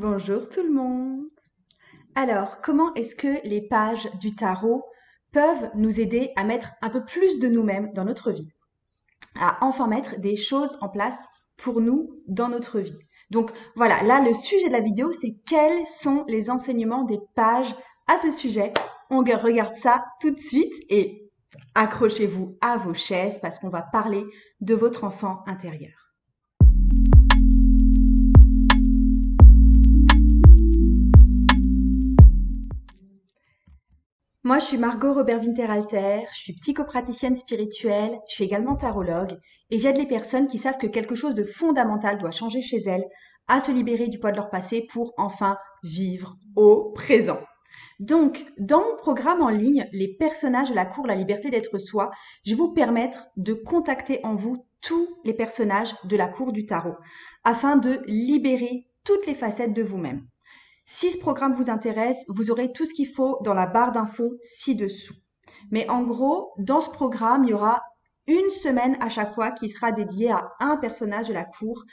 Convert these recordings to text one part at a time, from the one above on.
Bonjour tout le monde. Alors, comment est-ce que les pages du tarot peuvent nous aider à mettre un peu plus de nous-mêmes dans notre vie, à enfin mettre des choses en place pour nous dans notre vie? Donc voilà, là le sujet de la vidéo, c'est quels sont les enseignements des pages à ce sujet. On regarde ça tout de suite et accrochez-vous à vos chaises parce qu'on va parler de votre enfant intérieur. Moi, je suis Margot Robert Winterhalter, je suis psychopraticienne spirituelle, je suis également tarologue et j'aide les personnes qui savent que quelque chose de fondamental doit changer chez elles à se libérer du poids de leur passé pour enfin vivre au présent. Donc, dans mon programme en ligne, Les personnages de la cour, la liberté d'être soi, je vais vous permettre de contacter en vous tous les personnages de la cour du tarot afin de libérer toutes les facettes de vous-même. Si ce programme vous intéresse, vous aurez tout ce qu'il faut dans la barre d'infos ci-dessous. Mais en gros, dans ce programme, il y aura une semaine à chaque fois qui sera dédiée à un personnage de la cour.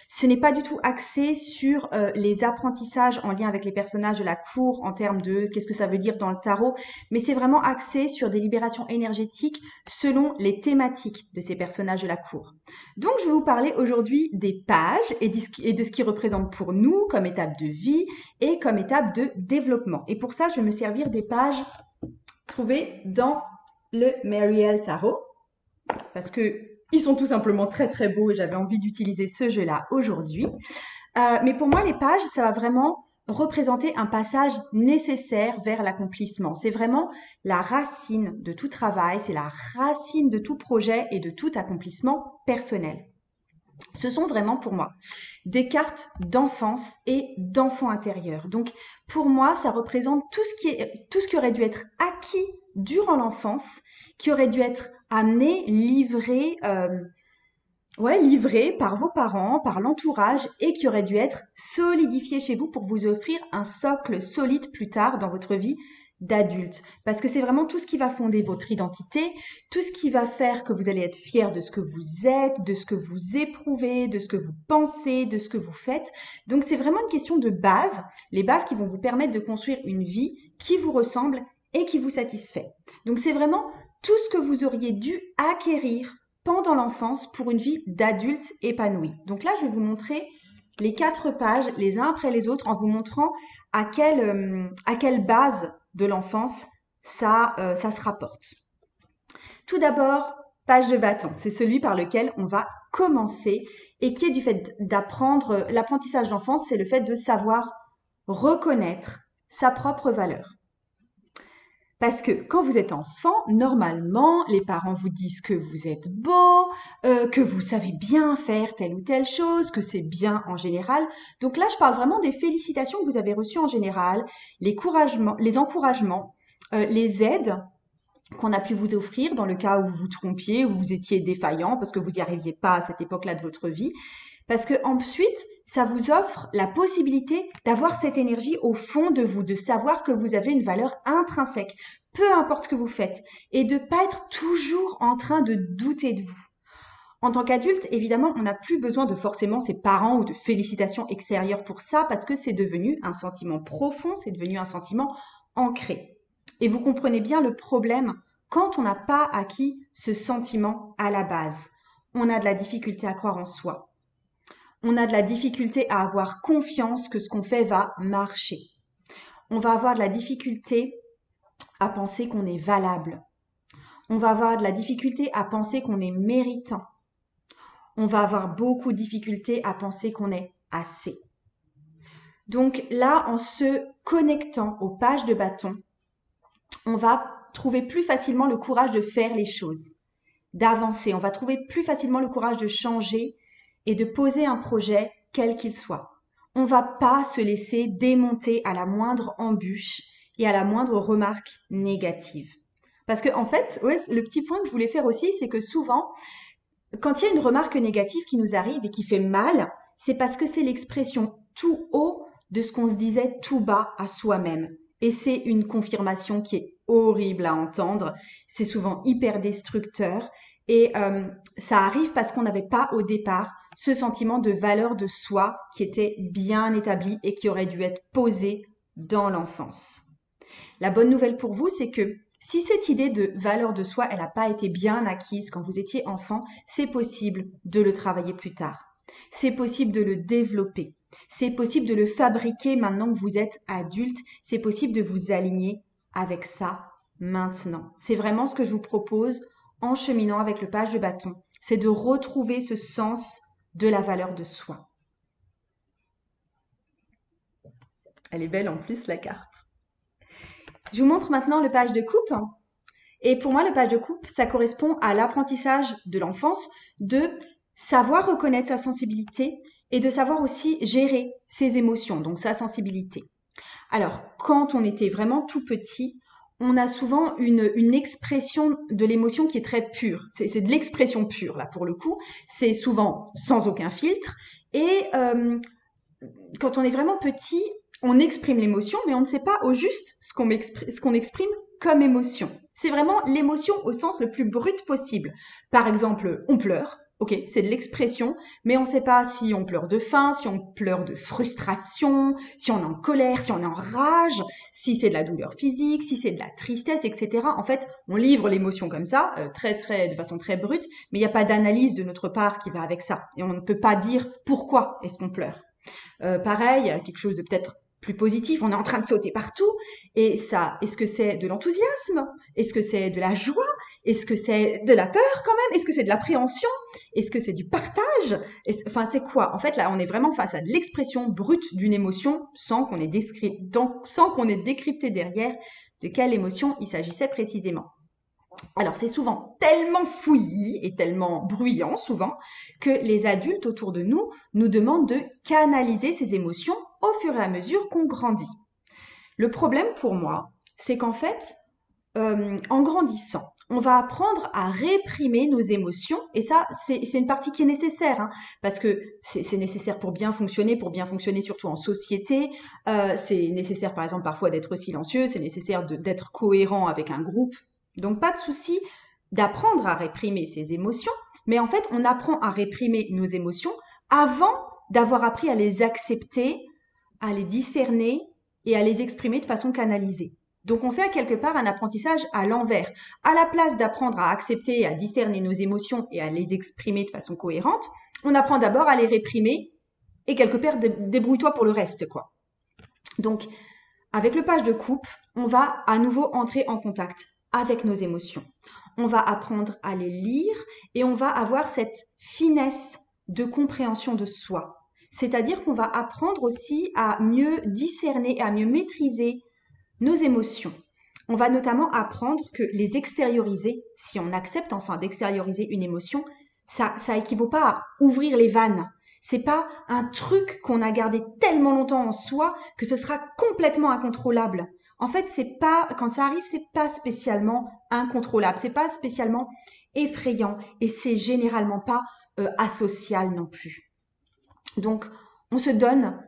Ce n'est pas du tout axé sur les apprentissages en lien avec les personnages de la cour en termes de qu'est-ce que ça veut dire dans le tarot, mais c'est vraiment axé sur des libérations énergétiques selon les thématiques de ces personnages de la cour. Donc, je vais vous parler aujourd'hui des pages et de ce qu'ils représentent pour nous comme étape de vie et comme étape de développement. Et pour ça, je vais me servir des pages trouvées dans le Mariel Tarot parce que ils sont tout simplement très très beaux et j'avais envie d'utiliser ce jeu-là aujourd'hui. Mais pour moi, les pages, ça va vraiment représenter un passage nécessaire vers l'accomplissement. C'est vraiment la racine de tout travail, c'est la racine de tout projet et de tout accomplissement personnel. Ce sont vraiment pour moi des cartes d'enfance et d'enfant intérieur. Donc pour moi, ça représente tout ce qui aurait dû être acquis durant l'enfance, qui aurait dû être amené, livré par vos parents, par l'entourage et qui aurait dû être solidifié chez vous pour vous offrir un socle solide plus tard dans votre vie d'adulte. Parce que c'est vraiment tout ce qui va fonder votre identité, tout ce qui va faire que vous allez être fier de ce que vous êtes, de ce que vous éprouvez, de ce que vous pensez, de ce que vous faites. Donc c'est vraiment une question de base, les bases qui vont vous permettre de construire une vie qui vous ressemble et qui vous satisfait. Donc c'est vraiment tout ce que vous auriez dû acquérir pendant l'enfance pour une vie d'adulte épanouie. Donc là, je vais vous montrer les 4 pages, les uns après les autres, en vous montrant à quelle base de l'enfance ça se rapporte. Tout d'abord, page de bâton. C'est celui par lequel on va commencer et qui est du fait d'apprendre. L'apprentissage d'enfance, c'est le fait de savoir reconnaître sa propre valeur. Parce que quand vous êtes enfant, normalement, les parents vous disent que vous êtes beau, que vous savez bien faire telle ou telle chose, que c'est bien en général. Donc là, je parle vraiment des félicitations que vous avez reçues en général, les encouragements, les aides qu'on a pu vous offrir dans le cas où vous vous trompiez, où vous étiez défaillant parce que vous n'y arriviez pas à cette époque-là de votre vie. Parce que ensuite, ça vous offre la possibilité d'avoir cette énergie au fond de vous, de savoir que vous avez une valeur intrinsèque, peu importe ce que vous faites, et de ne pas être toujours en train de douter de vous. En tant qu'adulte, évidemment, on n'a plus besoin de forcément ses parents ou de félicitations extérieures pour ça, parce que c'est devenu un sentiment profond, c'est devenu un sentiment ancré. Et vous comprenez bien le problème quand on n'a pas acquis ce sentiment à la base. On a de la difficulté à croire en soi. On a de la difficulté à avoir confiance que ce qu'on fait va marcher. On va avoir de la difficulté à penser qu'on est valable. On va avoir de la difficulté à penser qu'on est méritant. On va avoir beaucoup de difficultés à penser qu'on est assez. Donc là, en se connectant aux pages de bâton, on va trouver plus facilement le courage de faire les choses, d'avancer. On va trouver plus facilement le courage de changer et de poser un projet quel qu'il soit. On ne va pas se laisser démonter à la moindre embûche et à la moindre remarque négative. Parce que en fait, le petit point que je voulais faire aussi, c'est que souvent, quand il y a une remarque négative qui nous arrive et qui fait mal, c'est parce que c'est l'expression tout haut de ce qu'on se disait tout bas à soi-même. Et c'est une confirmation qui est horrible à entendre. C'est souvent hyper destructeur. Et ça arrive parce qu'on n'avait pas au départ ce sentiment de valeur de soi qui était bien établi et qui aurait dû être posé dans l'enfance. La bonne nouvelle pour vous, c'est que si cette idée de valeur de soi, elle n'a pas été bien acquise quand vous étiez enfant, c'est possible de le travailler plus tard. C'est possible de le développer. C'est possible de le fabriquer maintenant que vous êtes adulte. C'est possible de vous aligner avec ça maintenant. C'est vraiment ce que je vous propose en cheminant avec le page de bâton. C'est de retrouver ce sens de la valeur de soi. Elle est belle en plus, la carte. Je vous montre maintenant le page de coupe. Et pour moi, le page de coupe, ça correspond à l'apprentissage de l'enfance de savoir reconnaître sa sensibilité et de savoir aussi gérer ses émotions, donc sa sensibilité. Alors, quand on était vraiment tout petit, on a souvent une expression de l'émotion qui est très pure. C'est de l'expression pure, là, pour le coup. C'est souvent sans aucun filtre. Et quand on est vraiment petit, on exprime l'émotion, mais on ne sait pas au juste ce qu'on exprime comme émotion. C'est vraiment l'émotion au sens le plus brut possible. Par exemple, on pleure. Ok, c'est de l'expression, mais on ne sait pas si on pleure de faim, si on pleure de frustration, si on est en colère, si on est en rage, si c'est de la douleur physique, si c'est de la tristesse, etc. En fait, on livre l'émotion comme ça, de façon très brute, mais il n'y a pas d'analyse de notre part qui va avec ça. Et on ne peut pas dire pourquoi est-ce qu'on pleure. Pareil, quelque chose de peut-être plus positif, on est en train de sauter partout, et ça, est-ce que c'est de l'enthousiasme? Est-ce que c'est de la joie? Est-ce que c'est de la peur quand même? Est-ce que c'est de l'appréhension? Est-ce que c'est du partage? Enfin, c'est quoi? En fait, là, on est vraiment face à de l'expression brute d'une émotion sans qu'on ait décrypté derrière de quelle émotion il s'agissait précisément. Alors, c'est souvent tellement fouillis et tellement bruyant, souvent, que les adultes autour de nous nous demandent de canaliser ces émotions au fur et à mesure qu'on grandit. Le problème pour moi, c'est qu'en fait, en grandissant, on va apprendre à réprimer nos émotions, et ça, c'est une partie qui est nécessaire, hein, parce que c'est nécessaire pour bien fonctionner surtout en société. C'est nécessaire, par exemple, parfois d'être silencieux, c'est nécessaire d'être cohérent avec un groupe. Donc, pas de souci d'apprendre à réprimer ses émotions, mais en fait, on apprend à réprimer nos émotions avant d'avoir appris à les accepter, à les discerner et à les exprimer de façon canalisée. Donc, on fait quelque part un apprentissage à l'envers. À la place d'apprendre à accepter et à discerner nos émotions et à les exprimer de façon cohérente, on apprend d'abord à les réprimer et quelque part débrouille-toi pour le reste, quoi. Donc, avec le page de coupe, on va à nouveau entrer en contact avec nos émotions. On va apprendre à les lire et on va avoir cette finesse de compréhension de soi. C'est-à-dire qu'on va apprendre aussi à mieux discerner et à mieux maîtriser nos émotions. On va notamment apprendre que les extérioriser, si on accepte enfin d'extérioriser une émotion, ça équivaut pas à ouvrir les vannes. C'est pas un truc qu'on a gardé tellement longtemps en soi que ce sera complètement incontrôlable. En fait, c'est pas, quand ça arrive, c'est pas spécialement incontrôlable, c'est pas spécialement effrayant et c'est généralement pas asocial non plus. Donc, on se donne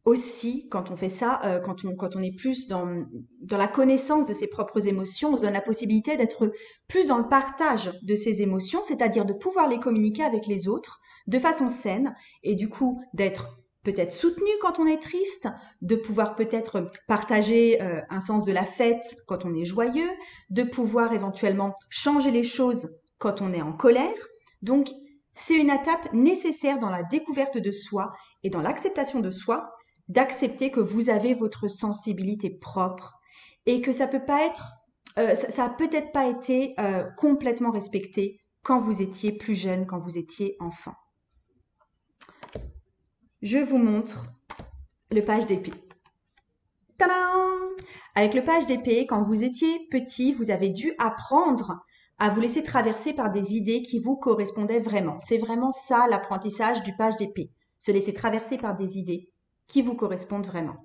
aussi, quand on fait ça, quand on est plus dans la connaissance de ses propres émotions, on se donne la possibilité d'être plus dans le partage de ses émotions, c'est-à-dire de pouvoir les communiquer avec les autres de façon saine et du coup d'être peut-être soutenu quand on est triste, de pouvoir peut-être partager un sens de la fête quand on est joyeux, de pouvoir éventuellement changer les choses quand on est en colère. Donc, c'est une étape nécessaire dans la découverte de soi et dans l'acceptation de soi, d'accepter que vous avez votre sensibilité propre et que ça peut pas être, ça a peut-être pas été complètement respecté quand vous étiez plus jeune, quand vous étiez enfant. Je vous montre le page d'épée. Tadam! Avec le page d'épée, quand vous étiez petit, vous avez dû apprendre à vous laisser traverser par des idées qui vous correspondaient vraiment. C'est vraiment ça l'apprentissage du page d'épée. Se laisser traverser par des idées qui vous correspondent vraiment.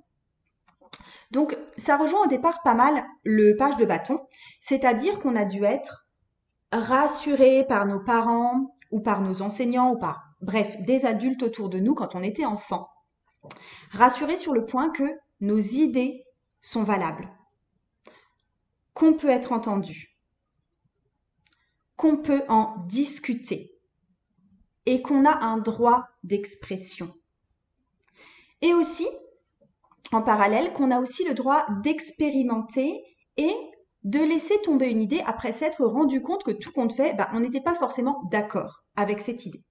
Donc, ça rejoint au départ pas mal le page de bâton, c'est-à-dire qu'on a dû être rassuré par nos parents ou par nos enseignants ou par, bref, des adultes autour de nous quand on était enfant. Rassuré sur le point que nos idées sont valables, qu'on peut être entendu, qu'on peut en discuter et qu'on a un droit d'expression. Et aussi, en parallèle, qu'on a aussi le droit d'expérimenter et de laisser tomber une idée après s'être rendu compte que tout compte fait, on n'était pas forcément d'accord avec cette idée.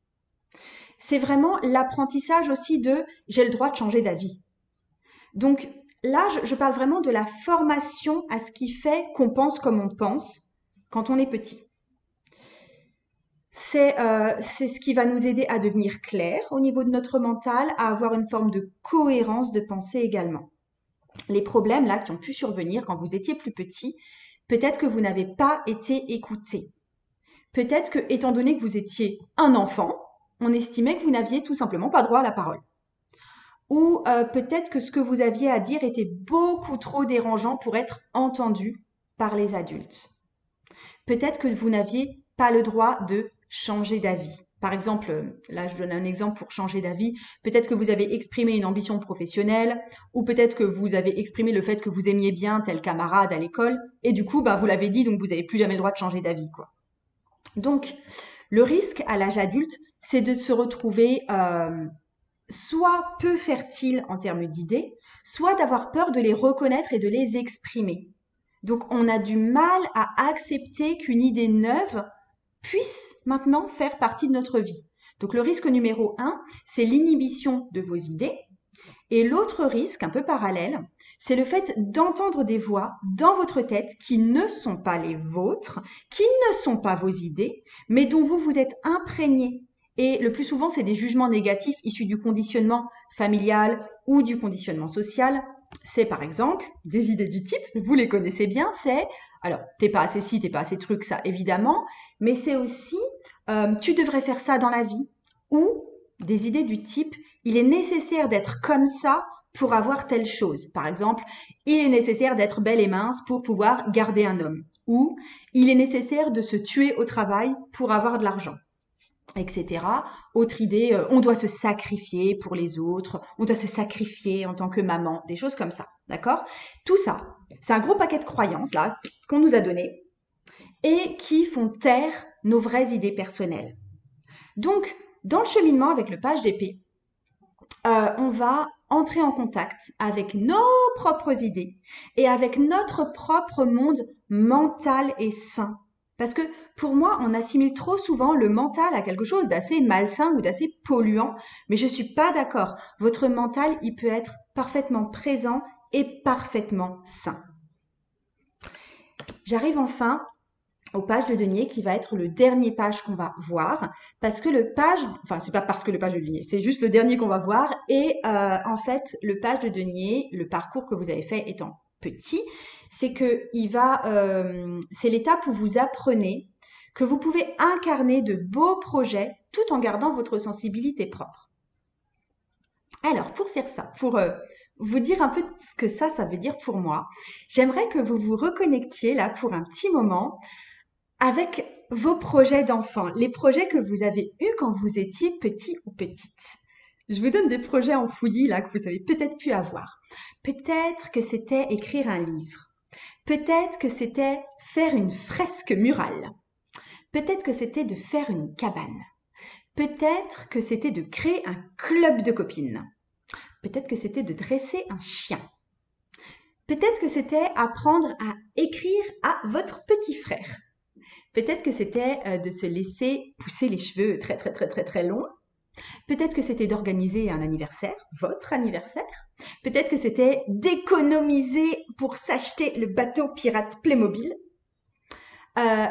C'est vraiment l'apprentissage aussi de j'ai le droit de changer d'avis. Donc là, je parle vraiment de la formation à ce qui fait qu'on pense comme on pense quand on est petit. C'est ce qui va nous aider à devenir clair au niveau de notre mental, à avoir une forme de cohérence de pensée également. Les problèmes là qui ont pu survenir quand vous étiez plus petit, peut-être que vous n'avez pas été écouté. Peut-être que, étant donné que vous étiez un enfant, on estimait que vous n'aviez tout simplement pas droit à la parole. Ou peut-être que ce que vous aviez à dire était beaucoup trop dérangeant pour être entendu par les adultes. Peut-être que vous n'aviez pas le droit de changer d'avis. Par exemple, là je donne un exemple pour changer d'avis, peut-être que vous avez exprimé une ambition professionnelle, ou peut-être que vous avez exprimé le fait que vous aimiez bien tel camarade à l'école, et du coup vous l'avez dit, donc vous n'avez plus jamais le droit de changer d'avis, quoi. Donc le risque à l'âge adulte, c'est de se retrouver soit peu fertile en termes d'idées, soit d'avoir peur de les reconnaître et de les exprimer. Donc on a du mal à accepter qu'une idée neuve puisse maintenant faire partie de notre vie. Donc le risque numéro 1, c'est l'inhibition de vos idées. Et l'autre risque, un peu parallèle, c'est le fait d'entendre des voix dans votre tête qui ne sont pas les vôtres, qui ne sont pas vos idées, mais dont vous vous êtes imprégné. Et le plus souvent, c'est des jugements négatifs issus du conditionnement familial ou du conditionnement social. C'est par exemple des idées du type, vous les connaissez bien, c'est alors t'es pas assez ci, t'es pas assez truc, ça évidemment, mais c'est aussi tu devrais faire ça dans la vie, ou des idées du type il est nécessaire d'être comme ça pour avoir telle chose. Par exemple, il est nécessaire d'être belle et mince pour pouvoir garder un homme, ou il est nécessaire de se tuer au travail pour avoir de l'argent, etc. Autre idée, on doit se sacrifier pour les autres, on doit se sacrifier en tant que maman, des choses comme ça, d'accord? Tout ça, c'est un gros paquet de croyances là qu'on nous a donné et qui font taire nos vraies idées personnelles. Donc, dans le cheminement avec le page d'épée, on va entrer en contact avec nos propres idées et avec notre propre monde mental et sain. Parce que pour moi, on assimile trop souvent le mental à quelque chose d'assez malsain ou d'assez polluant, mais je ne suis pas d'accord. Votre mental, il peut être parfaitement présent et parfaitement sain. J'arrive enfin au page de denier qui va être le dernier page qu'on va voir parce que le page, enfin c'est pas parce que le page de denier, c'est juste le dernier qu'on va voir et en fait le page de denier, le parcours que vous avez fait étant petit, c'est que c'est l'étape où vous apprenez que vous pouvez incarner de beaux projets tout en gardant votre sensibilité propre. Alors pour faire ça, pour vous dire un peu ce que ça veut dire pour moi, j'aimerais que vous vous reconnectiez là pour un petit moment avec vos projets d'enfant, les projets que vous avez eus quand vous étiez petit ou petite. Je vous donne des projets en fouillis là que vous avez peut-être pu avoir. Peut-être que c'était écrire un livre. Peut-être que c'était faire une fresque murale. Peut-être que c'était de faire une cabane. Peut-être que c'était de créer un club de copines. Peut-être que c'était de dresser un chien. Peut-être que c'était apprendre à écrire à votre petit frère. Peut-être que c'était de se laisser pousser les cheveux très très très très très longs. Peut-être que c'était d'organiser un anniversaire, votre anniversaire. Peut-être que c'était d'économiser pour s'acheter le bateau pirate Playmobil.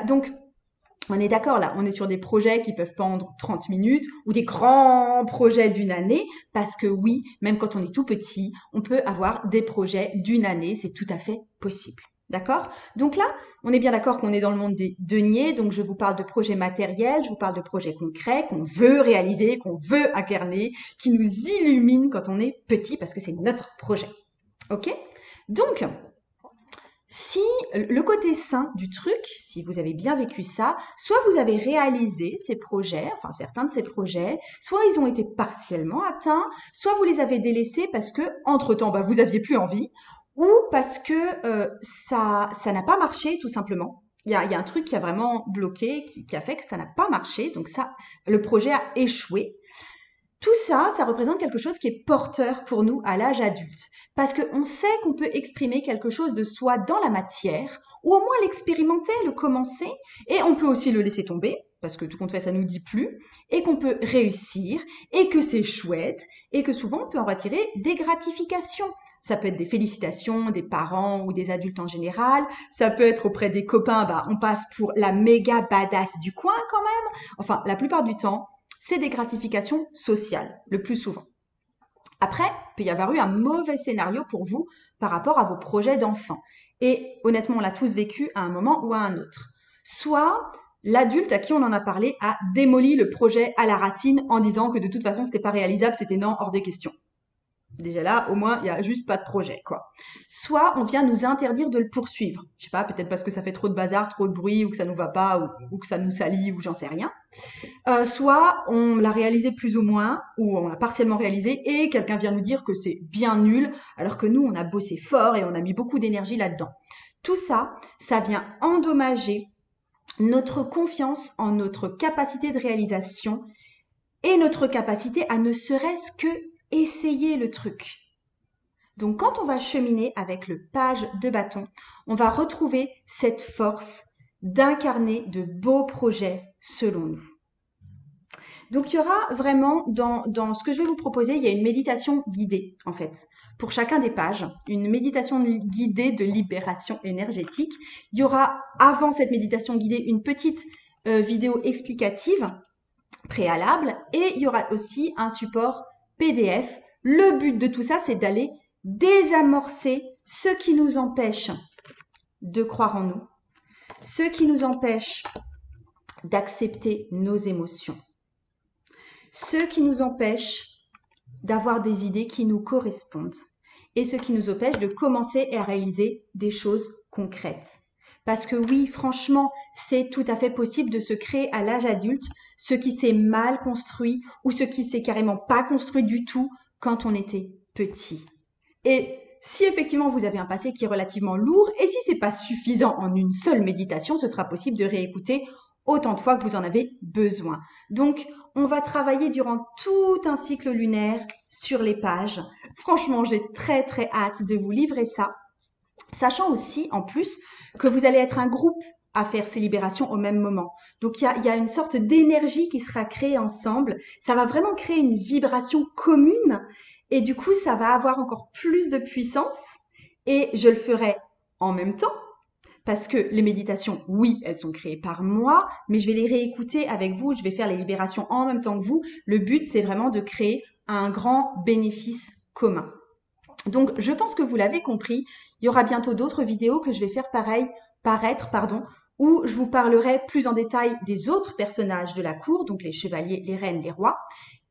Donc, on est d'accord là, on est sur des projets qui peuvent prendre 30 minutes ou des grands projets d'une année parce que oui, même quand on est tout petit, on peut avoir des projets d'une année, c'est tout à fait possible. D'accord? Donc là, on est bien d'accord qu'on est dans le monde des deniers, donc je vous parle de projets matériels, je vous parle de projets concrets qu'on veut réaliser, qu'on veut incarner, qui nous illuminent quand on est petit parce que c'est notre projet. Ok? Donc, si le côté sain du truc, si vous avez bien vécu ça, soit vous avez réalisé ces projets, enfin certains de ces projets, soit ils ont été partiellement atteints, soit vous les avez délaissés parce que entre-temps, vous aviez plus envie, ou parce que ça n'a pas marché tout simplement. il y a un truc qui a vraiment bloqué, qui a fait que ça n'a pas marché. Donc ça, le projet a échoué. Tout ça, ça représente quelque chose qui est porteur pour nous à l'âge adulte. Parce qu'on sait qu'on peut exprimer quelque chose de soi dans la matière, ou au moins l'expérimenter, le commencer, et on peut aussi le laisser tomber, parce que tout compte fait, ça nous dit plus, et qu'on peut réussir, et que c'est chouette, et que souvent on peut en retirer des gratifications. Ça peut être des félicitations des parents ou des adultes en général. Ça peut être auprès des copains, bah, on passe pour la méga badass du coin quand même. Enfin, la plupart du temps, c'est des gratifications sociales, le plus souvent. Après, il peut y avoir eu un mauvais scénario pour vous par rapport à vos projets d'enfant. Et honnêtement, on l'a tous vécu à un moment ou à un autre. Soit l'adulte à qui on en a parlé a démoli le projet à la racine en disant que de toute façon, c'était pas réalisable, c'était non, hors des questions. Déjà là, au moins, il n'y a juste pas de projet, quoi. Soit on vient nous interdire de le poursuivre. Je sais pas, peut-être parce que ça fait trop de bazar, trop de bruit, ou que ça nous va pas, ou que ça nous salit, ou j'en sais rien. Soit on l'a réalisé plus ou moins, ou on l'a partiellement réalisé, et quelqu'un vient nous dire que c'est bien nul, alors que nous, on a bossé fort et on a mis beaucoup d'énergie là-dedans. Tout ça, ça vient endommager notre confiance en notre capacité de réalisation et notre capacité à ne serait-ce que essayer le truc. Donc quand on va cheminer avec le page de bâton, on va retrouver cette force d'incarner de beaux projets selon nous. Donc, il y aura vraiment, dans ce que je vais vous proposer, il y a une méditation guidée, en fait, pour chacun des pages, une méditation guidée de libération énergétique. Il y aura, avant cette méditation guidée, une petite vidéo explicative préalable et il y aura aussi un support PDF. Le but de tout ça, c'est d'aller désamorcer ce qui nous empêche de croire en nous, ce qui nous empêche d'accepter nos émotions, ce qui nous empêche d'avoir des idées qui nous correspondent et ce qui nous empêche de commencer à réaliser des choses concrètes. Parce que oui, franchement, c'est tout à fait possible de se créer à l'âge adulte ce qui s'est mal construit ou ce qui s'est carrément pas construit du tout quand on était petit. Et si effectivement vous avez un passé qui est relativement lourd et si c'est pas suffisant en une seule méditation, ce sera possible de réécouter autant de fois que vous en avez besoin. Donc, on va travailler durant tout un cycle lunaire sur les pages. Franchement, j'ai très très hâte de vous livrer ça. Sachant aussi, en plus, que vous allez être un groupe à faire ces libérations au même moment. Donc, il y a une sorte d'énergie qui sera créée ensemble. Ça va vraiment créer une vibration commune et du coup, ça va avoir encore plus de puissance et je le ferai en même temps. Parce que les méditations, oui, elles sont créées par moi, mais je vais les réécouter avec vous, je vais faire les libérations en même temps que vous. Le but, c'est vraiment de créer un grand bénéfice commun. Donc, je pense que vous l'avez compris. Il y aura bientôt d'autres vidéos que je vais faire paraître, où je vous parlerai plus en détail des autres personnages de la cour, donc les chevaliers, les reines, les rois,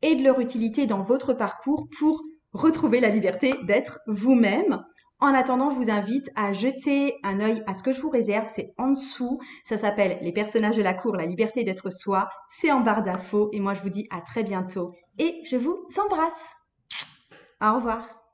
et de leur utilité dans votre parcours pour retrouver la liberté d'être vous-même. En attendant, je vous invite à jeter un œil à ce que je vous réserve. C'est en dessous. Ça s'appelle Les personnages de la cour, la liberté d'être soi. C'est en barre d'infos. Et moi, je vous dis à très bientôt. Et je vous embrasse. Au revoir.